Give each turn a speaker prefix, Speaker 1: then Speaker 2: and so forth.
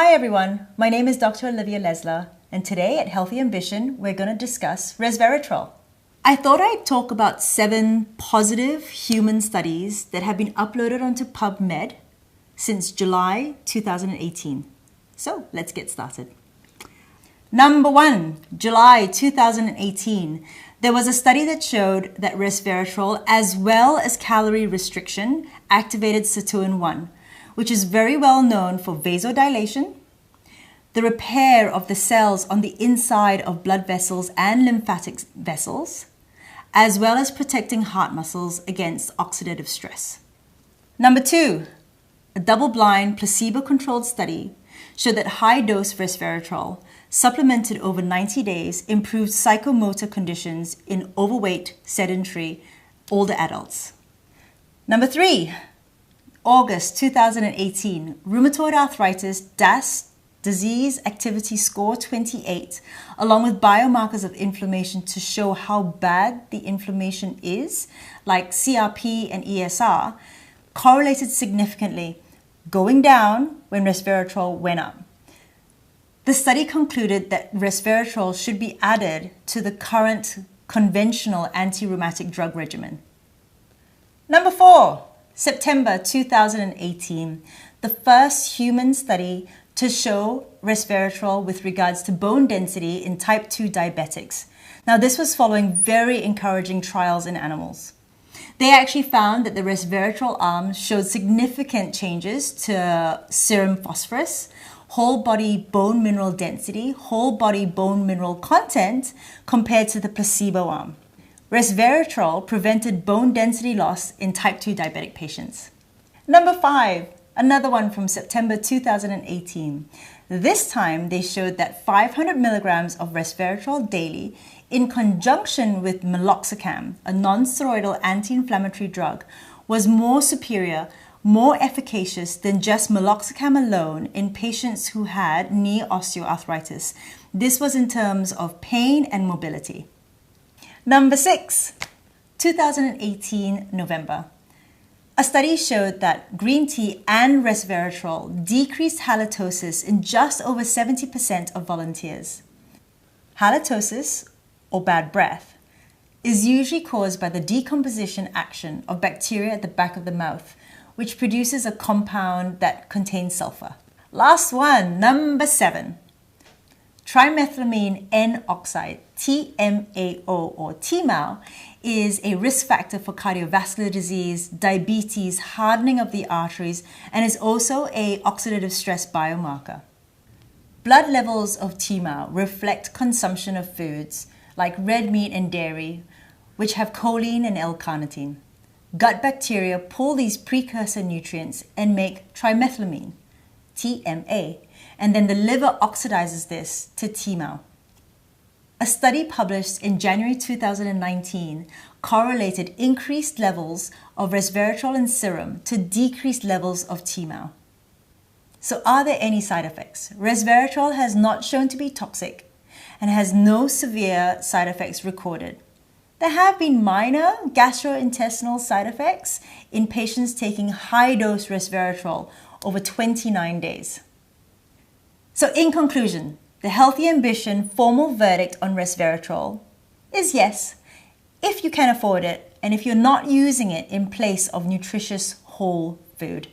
Speaker 1: Hi everyone, my name is Dr. Olivia Lesler, and today at Healthy Ambition, we're going to discuss resveratrol. I thought I'd talk about 7 positive human studies that have been uploaded onto PubMed since July 2018. So let's get started. Number 1, July 2018. There was a study that showed that resveratrol, as well as calorie restriction, activated sirtuin-1, which is very well known for vasodilation, the repair of the cells on the inside of blood vessels and lymphatic vessels, as well as protecting heart muscles against oxidative stress. Number 2, a double-blind, placebo-controlled study showed that high-dose resveratrol supplemented over 90 days improved psychomotor conditions in overweight, sedentary, older adults. Number 3, August 2018, rheumatoid arthritis DAS, disease activity score 28, along with biomarkers of inflammation to show how bad the inflammation is, like CRP and ESR, correlated significantly, going down when resveratrol went up. The study concluded that resveratrol should be added to the current conventional anti-rheumatic drug regimen. Number 4, September 2018, the first human study to show resveratrol with regards to bone density in type 2 diabetics. Now, this was following very encouraging trials in animals. They actually found that the resveratrol arms showed significant changes to serum phosphorus, whole body bone mineral density, whole body bone mineral content compared to the placebo arm. Resveratrol prevented bone density loss in type 2 diabetic patients. Number 5, another one from September 2018. This time they showed that 500 milligrams of resveratrol daily in conjunction with meloxicam, a non-steroidal anti-inflammatory drug, was more superior, more efficacious than just meloxicam alone in patients who had knee osteoarthritis. This was in terms of pain and mobility. Number 6, 2018, November. A study showed that green tea and resveratrol decreased halitosis in just over 70% of volunteers. Halitosis, or bad breath, is usually caused by the decomposition action of bacteria at the back of the mouth, which produces a compound that contains sulfur. Last one, number 7. Trimethylamine N-oxide, TMAO or TMAO, is a risk factor for cardiovascular disease, diabetes, hardening of the arteries, and is also an oxidative stress biomarker. Blood levels of TMAO reflect consumption of foods like red meat and dairy, which have choline and L-carnitine. Gut bacteria pull these precursor nutrients and make trimethylamine, TMA, and then the liver oxidizes this to TMAO. A study published in January 2019 correlated increased levels of resveratrol in serum to decreased levels of TMAO. So are there any side effects? Resveratrol has not shown to be toxic and has no severe side effects recorded. There have been minor gastrointestinal side effects in patients taking high-dose resveratrol over 29 days. So in conclusion, the Healthy Ambition formal verdict on resveratrol is yes, if you can afford it and if you're not using it in place of nutritious whole food.